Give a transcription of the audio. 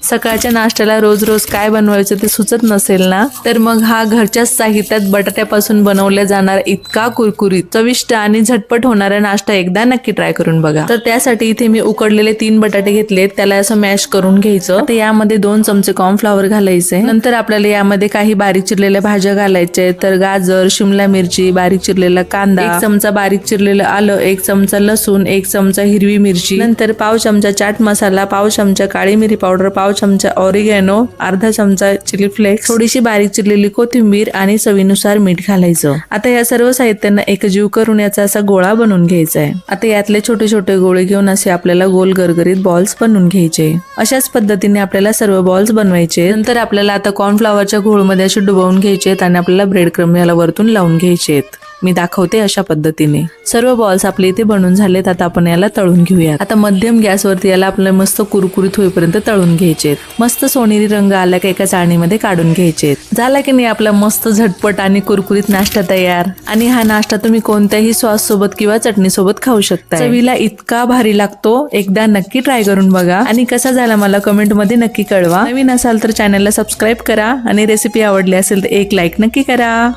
सकाळच्या नाश्त्याला रोज रोज काय बनवायचं ते सुचत नसेल ना, तर मग हा घरच्याच साहित्यात बटाट्यापासून बनवल्या जाणार इतका कुरकुरीत, चविष्ट आणि झटपट होणारा नाश्ता एकदा नक्की ट्राय करून बघा। तर त्यासाठी इथे मी उकडलेले 3 बटाटे घेतलेत, त्याला असं मॅश करून घ्यायचं। आता यामध्ये 2 चमचे कॉर्नफ्लॉवर घालायचे। नंतर आपल्याला यामध्ये काही बारीक चिरलेल्या भाज्या घालायच्या, तर गाजर, शिमला मिरची, बारीक चिरलेला कांदा, 1 चमचा बारीक चिरलेलं आलं, 1 चमचा लसूण, 1 चमचा हिरवी मिरची, नंतर पाव चमचा चाट मसाला, पाव चमचा काळी मिरी पावडर, पाव चमचा ऑरिगॅनो, अर्धा चमचा चिली फ्लेक्स, थोडीशी बारीक चिरलेली कोथिंबीर आणि चवीनुसार मीठ घालायचं। आता या सर्व साहित्यांना एकजीव करून याचा असा गोळा बनवून घ्यायचा आहे। आता यातले छोटे छोटे गोळे घेऊन असे आपल्याला गोल गरगरीत बॉल्स बनवून घ्यायचे। अशाच पद्धतीने आपल्याला सर्व बॉल्स बनवायचे। नंतर आपल्याला आता कॉर्नफ्लॉवरच्या घोळमध्ये असे डुबवून घ्यायचे आणि आपल्याला ब्रेड क्रम्ब याला वरतून लावून घ्यायचे। मी दाखवते अशा पद्धतीने। सर्व बॉल्स आपले इथे बनून झालेत, आता आपण याला तळून घेऊया। आता मध्यम गॅसवरती याला आपल्याला मस्त कुरकुरीत होईपर्यंत तळून घ्यायचे। मस्त सोनेरी रंग आला की एका चाळणीमध्ये काढून घ्यायचे। झाला की नाही आपला मस्त झटपट आणि कुरकुरीत नाश्ता तयार। आणि हा नाश्ता तुम्ही कोणत्याही सॉस सोबत किंवा चटणी सोबत खाऊ शकता। चवीला इतका भारी लागतो, एकदा नक्की ट्राय करून बघा आणि कसा झाला मला कमेंट मध्ये नक्की कळवा। नवीन असाल तर चॅनलला सबस्क्राईब करा आणि रेसिपी आवडली असेल तर एक लाईक नक्की करा।